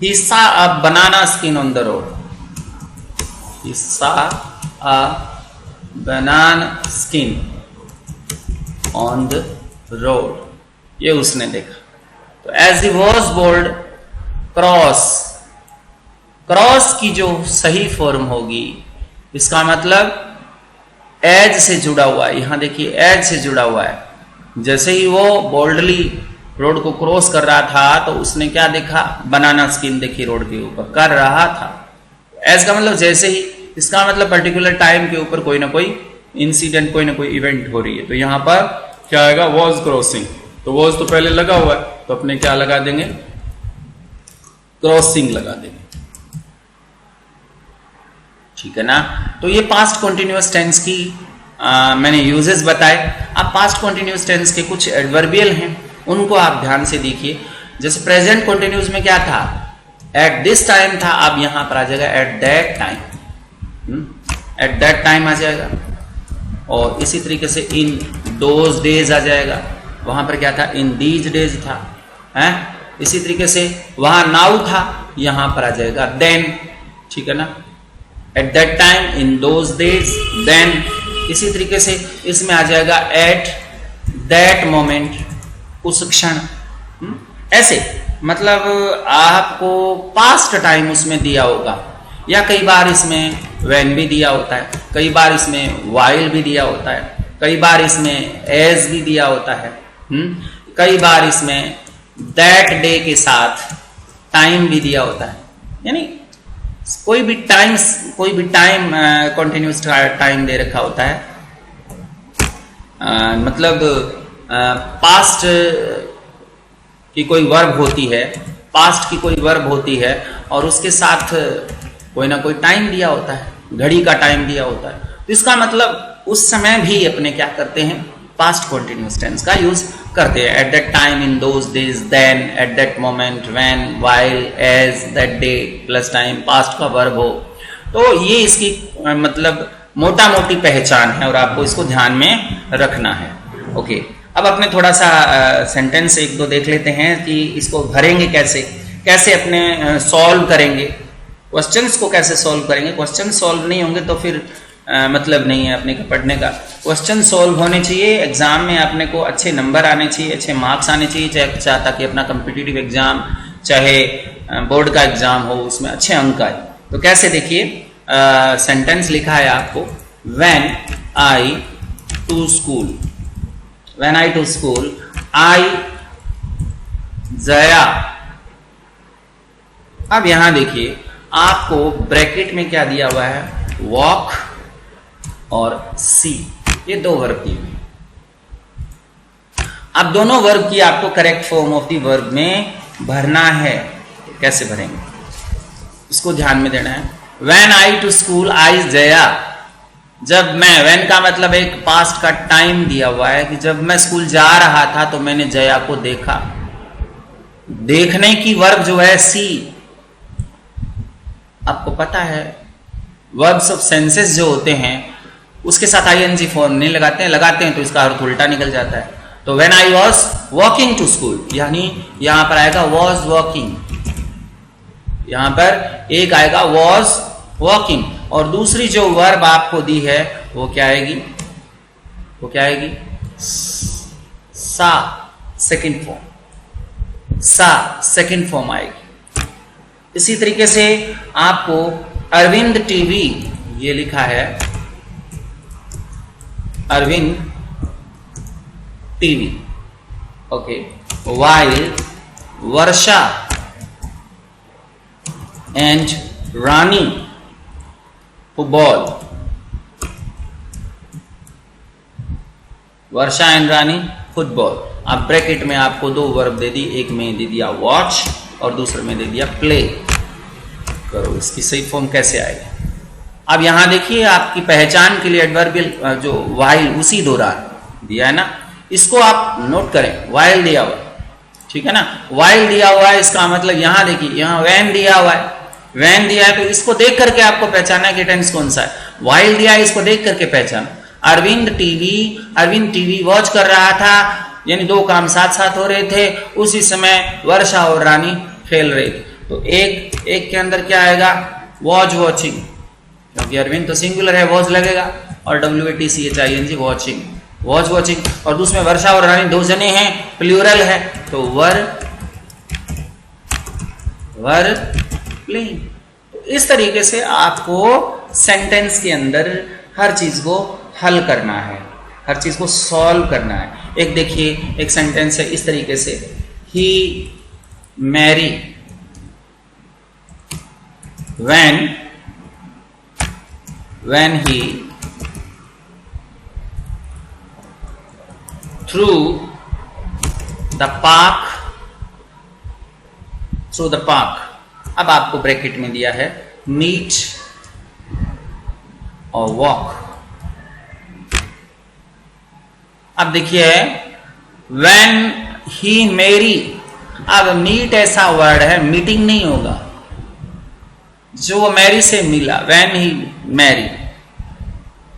he saw a banana skin on the road. He saw a banana skin on the road. ये उसने देखा. तो as he was bold, cross की जो सही form होगी, इसका मतलब एज से जुड़ा हुआ है. यहां देखिए एज से जुड़ा हुआ है. जैसे ही वो बोल्डली रोड को क्रॉस कर रहा था तो उसने क्या देखा? बनाना स्किन देखी रोड के ऊपर कर रहा था. एज का मतलब जैसे ही, इसका मतलब पर्टिकुलर टाइम के ऊपर कोई ना कोई इंसिडेंट, कोई ना कोई इवेंट हो रही है. तो यहां पर क्या आएगा? Was crossing. तो वॉज तो पहले लगा हुआ है, तो अपने क्या लगा देंगे? क्रॉसिंग लगा देंगे. ठीक है ना. तो ये पास्ट कॉन्टिन्यूअस टेंस की मैंने यूजेस बताए. अब पास्ट कॉन्टिन्यूअस टेंस के कुछ एडवर्बियल हैं, उनको आप ध्यान से देखिए. जैसे प्रेजेंट कॉन्टिन्यूअस में क्या था? एट दिस टाइम था. अब यहां पर आ जाएगा at that time. At that time आ जाएगा. और इसी तरीके से इन दोज डेज आ जाएगा. वहां पर क्या था? इन दीज डेज था. है इसी तरीके से वहां नाउ था, यहां पर आ जाएगा देन. ठीक है ना. At that time, in those days, then. इसी तरीके से इसमें आ जाएगा एट दैट मोमेंट, उस क्षण. ऐसे मतलब आपको पास्ट टाइम उसमें दिया होगा, या कई बार इसमें व्हेन भी दिया होता है, कई बार इसमें व्हाइल भी दिया होता है, कई बार इसमें एज भी दिया होता है, कई बार इसमें दैट डे के साथ टाइम भी दिया होता है. यानी कोई भी टाइम कॉन्टिन्यूस टाइम दे रखा होता है. मतलब पास्ट की कोई वर्ब होती है, पास्ट की कोई वर्ब होती है और उसके साथ कोई ना कोई टाइम दिया होता है, घड़ी का टाइम दिया होता है. तो इसका मतलब उस समय भी अपने क्या करते हैं? पास्ट कॉन्टिन्यूअस टेंस का यूज करते हैं. At that time, in those days, then, at that moment, when, while, as, that day plus time, past का वर्ब हो. तो ये इसकी मतलब मोटा मोटी पहचान है और आपको इसको ध्यान में रखना है. ओके. अब अपने थोड़ा सा सेंटेंस एक दो देख लेते हैं कि इसको भरेंगे कैसे, कैसे अपने सॉल्व करेंगे, क्वेश्चंस को कैसे सॉल्व करेंगे. क्वेश्चन सॉल्व नहीं होंगे तो फिर मतलब नहीं है अपने को पढ़ने का. क्वेश्चन सॉल्व होने चाहिए. एग्जाम में अपने को अच्छे नंबर आने चाहिए, अच्छे मार्क्स आने चाहिए, चाहे ताकि अपना कम्पिटिटिव एग्जाम, चाहे बोर्ड का एग्जाम हो, उसमें अच्छे अंक आए. तो कैसे देखिए, सेंटेंस लिखा है आपको, when I to school. When I to school, I जया. अब यहां देखिए आपको ब्रैकेट में क्या दिया हुआ है? वॉक और सी. ये दो वर्ब दी हुई. अब दोनों वर्ब की आपको correct form of the verb में भरना है. कैसे भरेंगे इसको ध्यान में देना है. When I to school, I Jaya. जब मैं, व्हेन का मतलब एक पास्ट का टाइम दिया हुआ है कि जब मैं स्कूल जा रहा था तो मैंने जया को देखा. देखने की वर्ब जो है सी. आपको पता है वर्ब्स ऑफ सेंसेस जो होते हैं उसके साथ आईएनजी फॉर्म नहीं लगाते हैं, लगाते हैं तो इसका अर्थ उल्टा निकल जाता है. तो when I was walking to school, यानी यहां पर आएगा वॉज वॉकिंग. यहां पर एक आएगा वॉज वॉकिंग और दूसरी जो वर्ब आपको दी है वो क्या आएगी? वो क्या आएगी? सा, सेकंड फॉर्म. सा सेकंड फॉर्म आएगी. इसी तरीके से आपको अरविंद टीवी, ये लिखा है Arvind TV. Okay. While Varsha and Rani football. Varsha and Rani football. अब ब्रैकेट में आपको दो वर्ब दे दी, एक में दे दिया वॉच और दूसरे में दे दिया प्ले. करो इसकी सही फॉर्म कैसे आएगी. अब यहां देखिए आपकी पहचान के लिए एडवर्बियल जो वाइल उसी दौरान दिया है ना, इसको आप नोट करें. वाइल दिया हुआ, ठीक है ना, वाइल दिया हुआ है. इसका मतलब यहां देखिए, यहां व्हेन दिया हुआ है, व्हेन दिया है तो इसको देख करके आपको पहचाना है कि टेंस कौन सा है. वाइल दिया है, इसको देख करके पहचाना. अरविंद टीवी वॉच कर रहा था यानी दो काम साथ साथ हो रहे थे, उसी समय वर्षा और रानी खेल रहे थे। तो एक के अंदर क्या आएगा, वॉच वॉचिंग, क्योंकि अरविंद तो सिंगुलर है, वॉच लगेगा, और WATCHING वॉचिंग, वॉच वॉचिंग। और दूसरे वर्षा और रानी दो जने हैं, प्लूरल है, तो वर प्लेइंग। तो इस तरीके से आपको सेंटेंस के अंदर हर चीज को हल करना है, हर चीज को सॉल्व करना है। एक देखिए, एक सेंटेंस है इस तरीके से, ही Mary when he through the park। अब आपको ब्रैकेट में दिया है मीट और वॉक। अब देखिए when he marry, अब मीट ऐसा वर्ड है, मीटिंग नहीं होगा, जो मैरी से मिला, when he marry,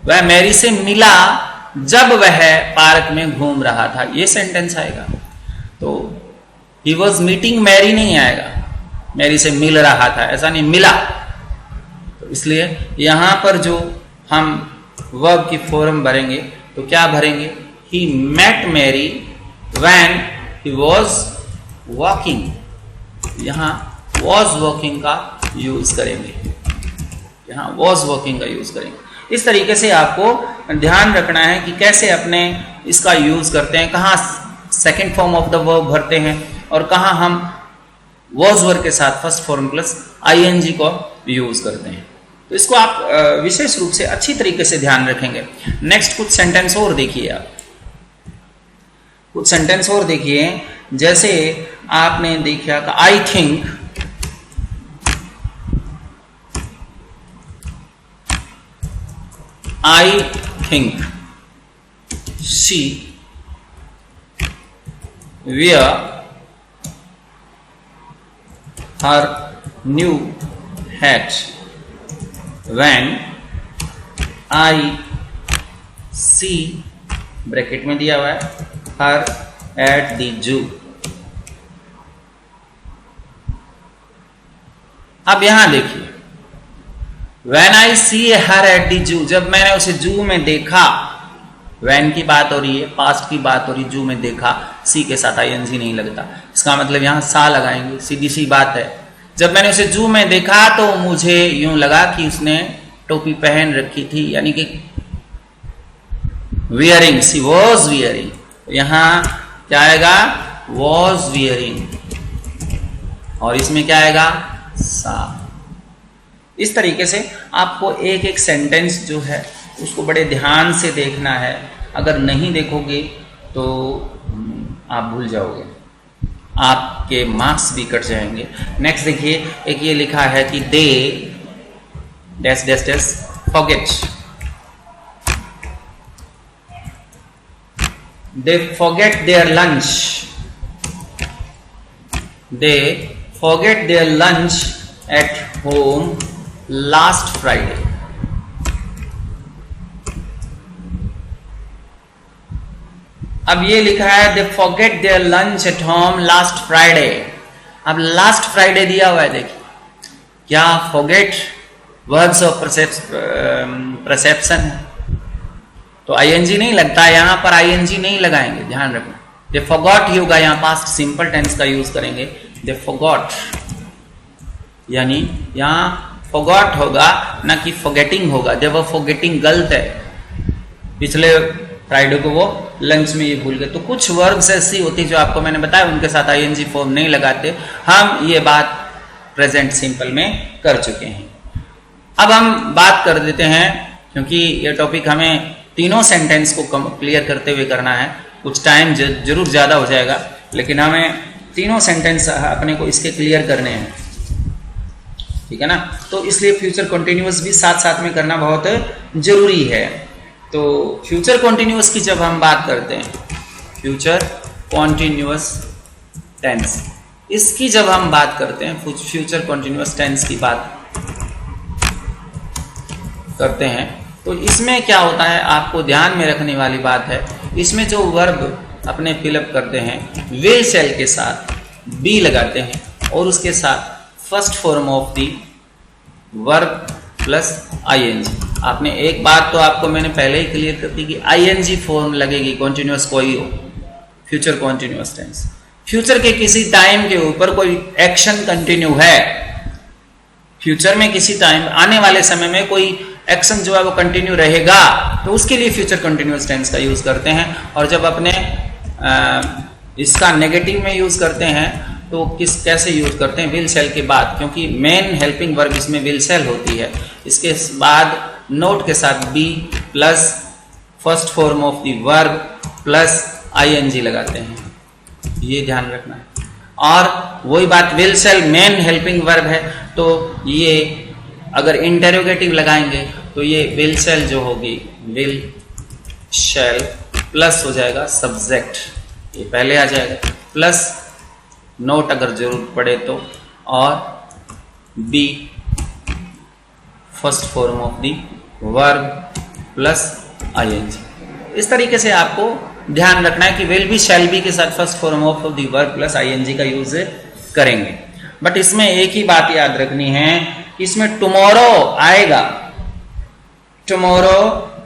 वह मैरी से मिला जब वह पार्क में घूम रहा था, ये सेंटेंस आएगा। तो he was meeting मैरी नहीं आएगा, मैरी से मिल रहा था, ऐसा नहीं, मिला। तो इसलिए यहां पर जो हम वर्ब की फॉर्म भरेंगे तो क्या भरेंगे, he met Mary when he was walking। यहां was walking का यूज करेंगे, यहां was walking का यूज करेंगे। इस तरीके से आपको ध्यान रखना है कि कैसे अपने इसका यूज करते हैं, कहां second form of the verb भरते हैं और कहां हम was वर्ब के साथ फर्स्ट फॉर्म प्लस ING को यूज करते हैं। तो इसको आप विशेष रूप से अच्छी तरीके से ध्यान रखेंगे। नेक्स्ट कुछ सेंटेंस और देखिए, आप कुछ सेंटेंस और देखिए, जैसे आपने देखा कि I think she wear her new hat when I see, bracket में दिया हुआ है, her at the zoo। अब यहां देखिए, when I see her at the zoo, जब मैंने उसे जू में देखा, when की बात हो रही है, पास्ट की बात हो रही, जू में देखा, सी के साथ ING नहीं लगता, इसका मतलब यहां सा लगाएंगे, सीधी सी बात है। जब मैंने उसे जू में देखा तो मुझे यूं लगा कि उसने टोपी पहन रखी थी, यानी कि wearing, she was wearing, यहां क्या आएगा, was wearing, और इसमें क्या आएगा, सा। इस तरीके से आपको एक एक सेंटेंस जो है उसको बड़े ध्यान से देखना है, अगर नहीं देखोगे तो आप भूल जाओगे, आपके मार्क्स भी कट जाएंगे। नेक्स्ट देखिए, एक ये लिखा है कि they dash dash dash forget, they forget there lunch, they forget there lunch at home last Friday. अब ये लिखा है they forget there lunch at home last Friday. अब लास्ट फ्राइडे दिया हुआ है, देखिए क्या फॉरगेट वर्ड्स ऑफ परसेप्शन है, तो ING नहीं लगता, यहां पर ING नहीं लगाएंगे, ध्यान रखना। दे फॉरगॉट ही होगा, यहां पास्ट सिंपल टेंस का यूज करेंगे, दे फॉरगॉट, यानी यहां फॉरगॉट होगा ना कि फॉरगेटिंग होगा। दे वर फॉरगेटिंग गलत है, पिछले फ्राइडे को वो लंच में ये भूल गए। तो कुछ वर्ब्स ऐसी होती जो आपको मैंने बताया, उनके साथ ING फॉर्म नहीं लगाते। हम ये बात प्रेजेंट सिंपल में कर चुके हैं। अब हम बात कर देते हैं, क्योंकि ये टॉपिक हमें तीनों सेंटेंस को क्लियर करते हुए करना है, कुछ टाइम जरूर ज्यादा हो जाएगा, लेकिन हमें तीनों सेंटेंस अपने को इसके क्लियर करने हैं, ठीक है ना। तो इसलिए फ्यूचर कंटिन्यूअस भी साथ साथ में करना बहुत जरूरी है। तो फ्यूचर कॉन्टिन्यूअस की जब हम बात करते हैं, फ्यूचर कॉन्टिन्यूअस टेंस, इसकी जब हम बात करते हैं, फ्यूचर कॉन्टिन्यूअस टेंस की बात करते हैं, तो इसमें क्या होता है, आपको ध्यान में रखने वाली बात है, इसमें जो वर्ब अपने फिलअप करते हैं, विल शेल के साथ बी लगाते हैं और उसके साथ first form of the verb plus ING. आपने एक बात तो आपको मैंने पहले ही क्लियर कर दी कि आईएनजी फॉर्म लगेगी कॉन्टिन्यूअस कोई हो, फ्यूचर कॉन्टिन्यूअस टेंस। फ्यूचर के किसी टाइम के ऊपर कोई एक्शन कंटिन्यू है, फ्यूचर में किसी टाइम आने वाले समय में कोई एक्शन जो है वो कंटिन्यू रहेगा, तो उसके लिए फ्यूचर कंटिन्यूअस टेंस का यूज करते हैं। और जब अपने इसका नेगेटिव में यूज करते हैं तो कैसे यूज करते हैं, विल शेल के बाद, क्योंकि मेन हेल्पिंग वर्ब इसमें विल शेल होती है, इसके बाद नोट के साथ be plus first form of the verb plus ING लगाते हैं, ये ध्यान रखना है। और वही बात, will shall main helping verb है, तो ये अगर इंटेरोगेटिव लगाएंगे तो ये विल शेल जो होगी, विल शेल प्लस हो जाएगा सब्जेक्ट, ये पहले आ जाएगा, प्लस नोट अगर जरूरत पड़े तो, और be first form of the verb plus ING. इस तरीके से आपको ध्यान रखना है कि विल बी शैल बी के साथ first form of the verb plus ING का यूज करेंगे। बट इसमें एक ही बात याद रखनी है कि इसमें टुमारो आएगा, टुमारो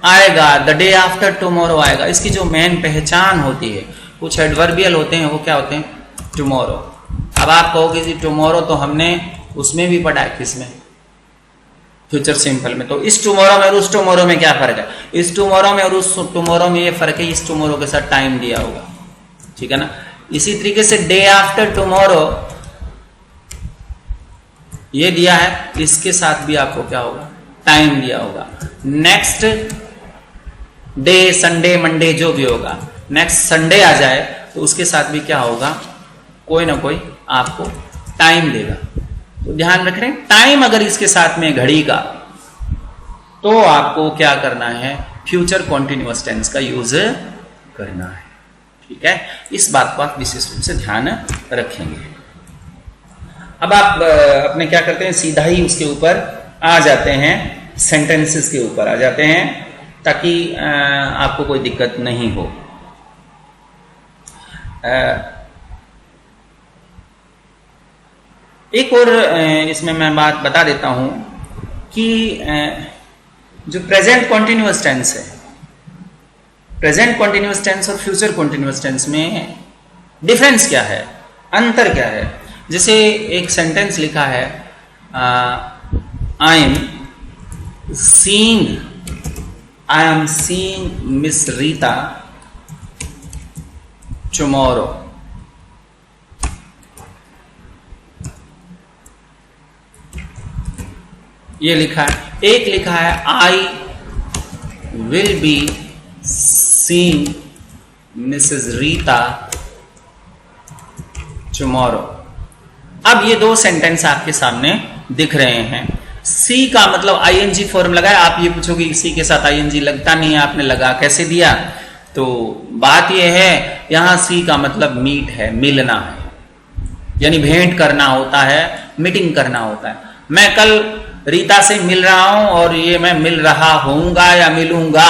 आएगा, द डे आफ्टर टुमारो आएगा, इसकी जो मेन पहचान होती है, कुछ एडवर्बियल होते हैं, वो क्या होते हैं, टुमारो। अब आप कहोगे जी टुमारो तो हमने उसमें भी पढ़ा है, किसमें, फ्यूचर सिंपल में। तो इस टुमारो में और उस टुमारो में क्या फर्क है, इस टुमारो में और उस टुमारो में ये फर्क है, इस टुमारो के साथ टाइम दिया होगा, ठीक है ना। इसी तरीके से डे आफ्टर टुमारो ये दिया है, इसके साथ भी आपको क्या होगा, टाइम दिया होगा। नेक्स्ट डे, संडे, मंडे जो भी होगा, नेक्स्ट संडे आ जाए तो उसके साथ भी क्या होगा, कोई ना कोई आपको टाइम देगा। तो ध्यान रख रहे हैं, टाइम अगर इसके साथ में घड़ी का, तो आपको क्या करना है, फ्यूचर कॉन्टिन्यूअस टेंस का यूज करना है, ठीक है। इस बात को आप विशेष रूप से ध्यान रखेंगे। अब आप अपने क्या करते हैं, सीधा ही उसके ऊपर आ जाते हैं, सेंटेंसेस के ऊपर आ जाते हैं, ताकि आपको कोई दिक्कत नहीं हो। एक और इसमें मैं बात बता देता हूं कि जो प्रेजेंट कॉन्टिन्यूअस टेंस है, प्रेजेंट कॉन्टिन्यूअस टेंस और फ्यूचर कॉन्टिन्यूअस टेंस में डिफरेंस क्या है, अंतर क्या है। जैसे एक सेंटेंस लिखा है, I am seeing miss Rita tomorrow. ये लिखा है। एक लिखा है, I will be seeing Mrs Rita tomorrow. अब ये दो सेंटेंस आपके सामने दिख रहे हैं। सी का मतलब आईएनजी फॉर्म लगाया। आप ये पूछोगे सी के साथ आईएनजी लगता नहीं है, आपने लगा कैसे दिया। तो बात यह है, यहां सी का मतलब मीट है, मिलना है, यानी भेंट करना होता है, मीटिंग करना होता है। मैं कल रीता से मिल रहा हूं और ये मैं मिल रहा होऊंगा या मिलूंगा।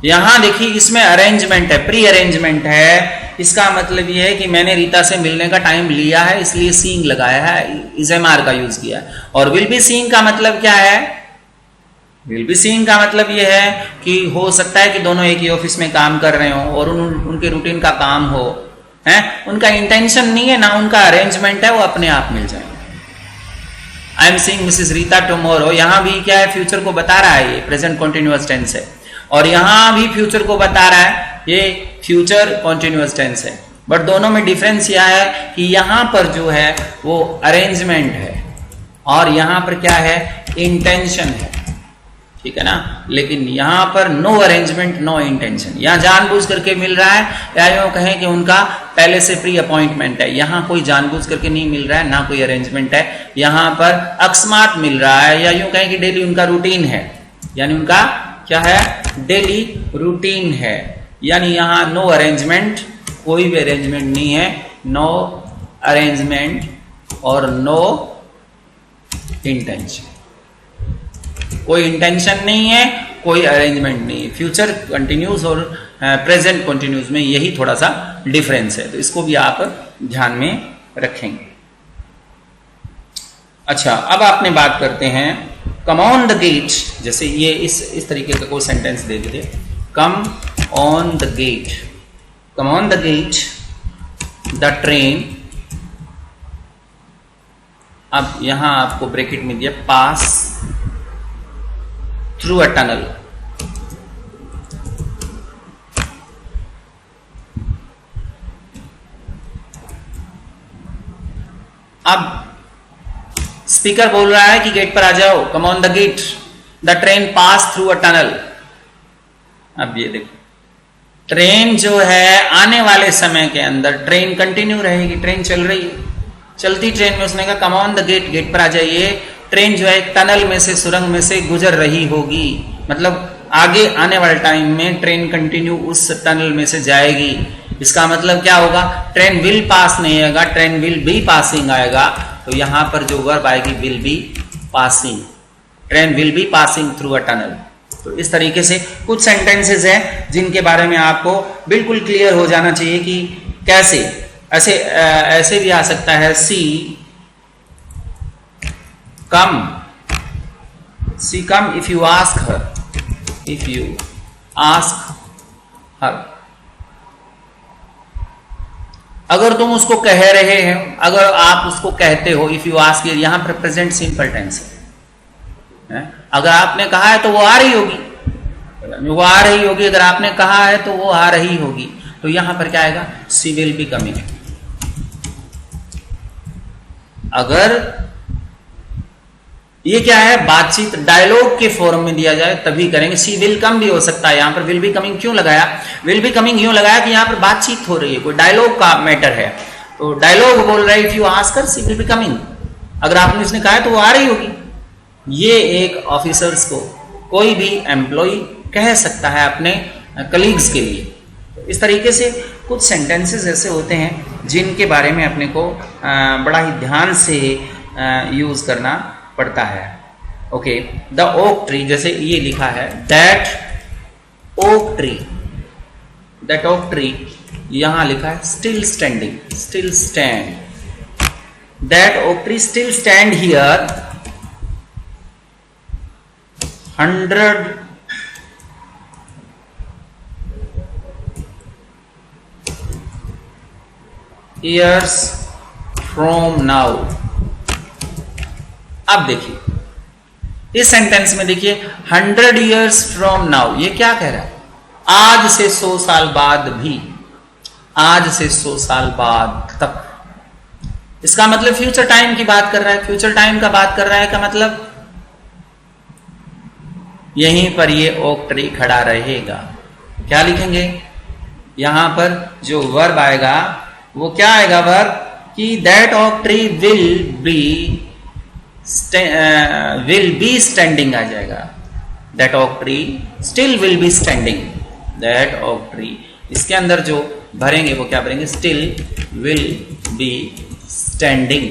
यहां देखिए इसमें अरेंजमेंट है, प्री अरेंजमेंट है। इसका मतलब ये है कि मैंने रीता से मिलने का टाइम लिया है, इसलिए सीइंग लगाया है, इज़एमआर का यूज किया है। और विल बी सीइंग का मतलब क्या है, विल बी सीइंग का मतलब ये है कि हो सकता है कि दोनों एक ही ऑफिस में काम कर रहे हो और उनके रूटीन का काम हो, है, उनका इंटेंशन नहीं है ना उनका अरेंजमेंट है, वो अपने आप मिल जाएंगे। I am seeing Mrs Rita tomorrow, यहां भी क्या है, फ्यूचर को बता रहा है, ये प्रेजेंट कॉन्टिन्यूअस टेंस है। और यहां भी फ्यूचर को बता रहा है, ये फ्यूचर कॉन्टिन्यूअस टेंस है। बट दोनों में डिफरेंस यह है कि यहां पर जो है वो अरेंजमेंट है और यहां पर क्या है, इंटेंशन है, ठीक है ना। लेकिन यहां पर नो अरेंजमेंट नो इंटेंशन, यहां जानबूझ करके मिल रहा है, या यूं कहें कि उनका पहले से प्री अपॉइंटमेंट है। यहां कोई जानबूझ करके नहीं मिल रहा है, ना कोई अरेंजमेंट है, यहां पर अकस्मात मिल रहा है, या यूं कहें कि डेली उनका रूटीन है, यानी उनका क्या है, डेली रूटीन है। यानी यहां नो अरेंजमेंट, कोई भी अरेंजमेंट नहीं है, नो अरेंजमेंट और नो इंटेंशन। कोई इंटेंशन नहीं है, कोई अरेंजमेंट नहीं है। फ्यूचर कंटिन्यूस और प्रेजेंट कंटिन्यूस में यही थोड़ा सा डिफरेंस है, तो इसको भी आप ध्यान में रखेंगे। अच्छा, अब आपने बात करते हैं कम ऑन द गेट। जैसे ये इस तरीके का कोई सेंटेंस दे दीजिए, come on the gate, come on the gate the train. अब यहां आपको ब्रैकेट में दिया पास थ्रू अ टनल। अब स्पीकर बोल रहा है कि गेट पर आ जाओ, come on the gate the train pass through a tunnel. अब ये देखो, ट्रेन जो है आने वाले समय के अंदर ट्रेन कंटिन्यू रहेगी, ट्रेन चल रही है, चलती ट्रेन में उसने कहा come on the gate, gate पर आ जाइए। ट्रेन जो है एक टनल में से, सुरंग में से गुजर रही होगी, मतलब आगे आने वाले टाइम में ट्रेन कंटिन्यू उस टनल में से जाएगी। इसका मतलब क्या होगा, ट्रेन विल पास नहीं आएगा, ट्रेन विल बी पासिंग आएगा। तो यहां पर जो वर्ब आएगी will be passing, train will be passing through a tunnel. तो इस तरीके से कुछ सेंटेंसेस हैं जिनके बारे में आपको बिल्कुल क्लियर हो जाना चाहिए कि कैसे। ऐसे भी आ सकता है, she come if you ask her, if you ask her. अगर तुम उसको कह रहे हैं, अगर आप उसको कहते हो, इफ यू आस्क, यहां पर प्रेजेंट सिंपल टेंस है। अगर आपने कहा है तो वो आ रही होगी, वो आ रही होगी। अगर आपने कहा है तो वो आ रही होगी। तो यहां पर क्या आएगा, सी विल बी कमिंग। अगर ये क्या है, बातचीत डायलॉग के फॉर्म में दिया जाए तभी करेंगे। सी विल कम भी हो सकता है, यहां पर विल बी कमिंग क्यों लगाया, विल बी कमिंग क्यों लगाया कि यहां पर बातचीत हो रही है, कोई डायलॉग का मैटर है। तो डायलॉग बोल रहा है if you ask her she will be coming, अगर आपने उसने कहा है तो वो आ रही होगी। ये एक ऑफिसर्स को, कोई भी एम्प्लॉय कह सकता है अपने कलीग्स के लिए। तो इस तरीके से कुछ सेंटेंसेस ऐसे होते हैं जिनके बारे में अपने को बड़ा ही ध्यान से यूज करना पड़ता है। ओके, द ओक ट्री, जैसे ये लिखा है that oak tree, that oak tree, यहां लिखा है still standing, still stand. That oak tree still stand here 100 years from now। अब देखिए इस सेंटेंस में, देखिए 100 years from now, ये क्या कह रहा है, आज से 100 साल बाद भी, आज से 100 साल बाद तक। इसका मतलब फ्यूचर टाइम की बात कर रहा है, फ्यूचर टाइम का बात कर रहा है का मतलब यहीं पर ये ओक ट्री खड़ा रहेगा। क्या लिखेंगे, यहां पर जो वर्ब आएगा वो क्या आएगा, वर्ब कि that oak tree will be standing आ जाएगा। That oak tree still will be standing, that oak tree, इसके अंदर जो भरेंगे वो क्या भरेंगे, स्टिल विल बी स्टैंडिंग,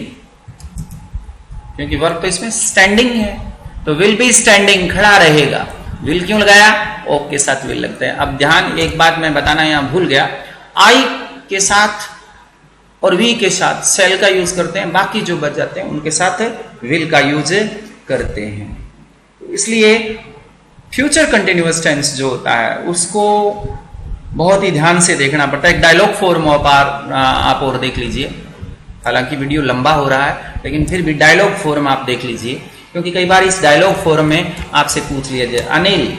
क्योंकि वर्ब तो इसमें स्टैंडिंग है। तो विल बी स्टैंडिंग, खड़ा रहेगा। विल क्यों लगाया, ओक के साथ विल लगता है। अब ध्यान, एक बात मैं बताना यहां भूल गया, आई के साथ और वी के साथ सेल का यूज करते हैं, बाकी जो बच जाते हैं उनके साथ विल का यूज करते हैं। तो इसलिए फ्यूचर कंटिन्यूअस टेंस जो होता है उसको बहुत ही ध्यान से देखना पड़ता है। एक डायलॉग फॉर्म आप और देख लीजिए, हालांकि वीडियो लंबा हो रहा है लेकिन फिर भी डायलॉग फॉर्म आप देख लीजिए, क्योंकि कई बार इस डायलॉग फॉर्म में आपसे पूछ लिया जाए, Anil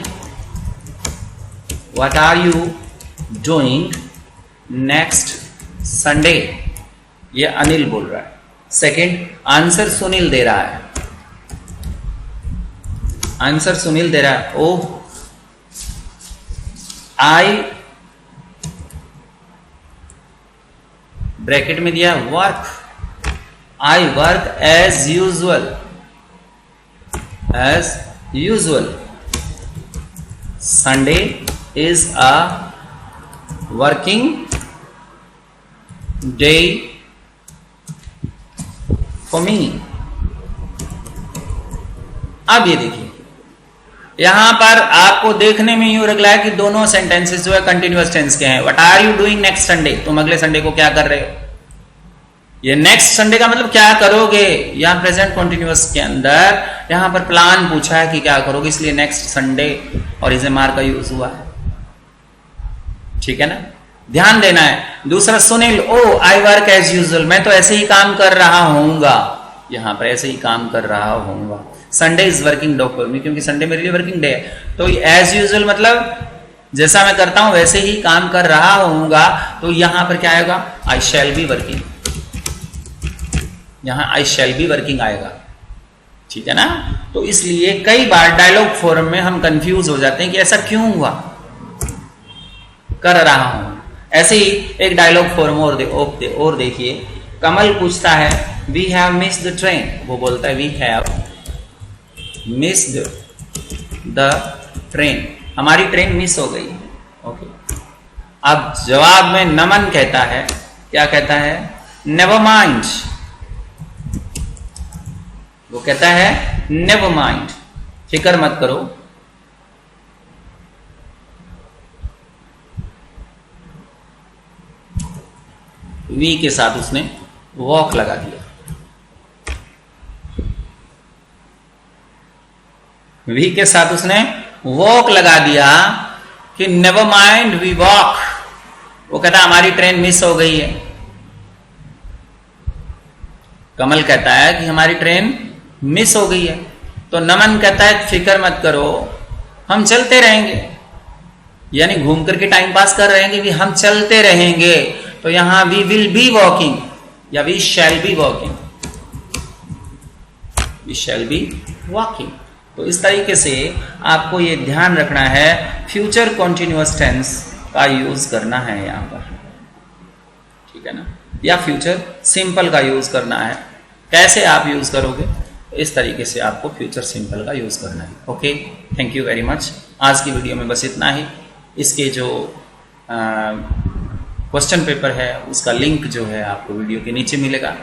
what are you doing next Sunday, ये अनिल बोल रहा है। सेकंड, आंसर सुनील दे रहा है, आंसर सुनील दे रहा है, ओ आई, ब्रैकेट में दिया work, I work as usual, as usual, Sunday is a working day for me. अब ये देखिए यहां पर आपको देखने में यूं लग रहा है कि दोनों सेंटेंसेस जो है कंटिन्यूअस टेंस के हैं। What are you doing next Sunday, तुम अगले संडे को क्या कर रहे हो। ये नेक्स्ट संडे का मतलब क्या करोगे, यहां प्रेजेंट कंटिन्यूअस के अंदर यहां पर प्लान पूछा है कि क्या करोगे, इसलिए नेक्स्ट संडे और इज एम आर का यूज हुआ है। ठीक है ना, ध्यान देना है। दूसरा सुनील, ओ आई वर्क एज यूजुअल, मैं तो ऐसे ही काम कर रहा होऊंगा, यहां पर ऐसे ही काम कर रहा होऊंगा। Sunday is working day for मी, क्योंकि संडे मेरे लिए वर्किंग डे है। तो एज यूजुअल मतलब जैसा मैं करता हूं वैसे ही काम कर रहा होऊंगा। तो यहां पर क्या आएगा, आई शैल बी वर्किंग, यहां आई शैल बी वर्किंग आएगा। ठीक है ना। तो इसलिए कई बार डायलॉग फॉर्म में हम कंफ्यूज हो जाते हैं कि ऐसा क्यों हुआ, कर रहा हूं। ऐसे ही एक डायलॉग फॉर्म और देखिए। कमल पूछता है we have missed the train, वो बोलता है we have missed the train, हमारी ट्रेन मिस हो गई। ओके, अब जवाब में नमन कहता है, क्या कहता है, नेवर माइंड, वो कहता है नेवर माइंड, फिक्र मत करो। वी के साथ उसने वॉक लगा दिया, वी के साथ उसने वॉक लगा दिया कि नेवर माइंड वी वॉक, वो कहता हमारी ट्रेन मिस हो गई है। कमल कहता है कि हमारी ट्रेन मिस हो गई है, तो नमन कहता है फिक्र मत करो, हम चलते रहेंगे, यानी घूम करके टाइम पास कर रहे हैं कि हम चलते रहेंगे। तो यहां वी विल बी वॉकिंग या we shall be walking, we shall be walking. तो इस तरीके से आपको ये ध्यान रखना है, फ्यूचर कॉन्टिन्यूअस टेंस का यूज करना है यहां पर। ठीक है ना, या फ्यूचर सिंपल का यूज करना है। कैसे आप यूज करोगे, इस तरीके से आपको फ्यूचर सिंपल का यूज करना है। Okay, thank you very much. आज की वीडियो में बस इतना ही। इसके जो क्वेश्चन पेपर है उसका लिंक जो है आपको वीडियो के नीचे मिलेगा,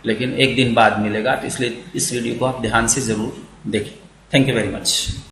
लेकिन एक दिन बाद मिलेगा, तो इसलिए इस वीडियो को आप ध्यान से जरूर देखें। Thank you very much.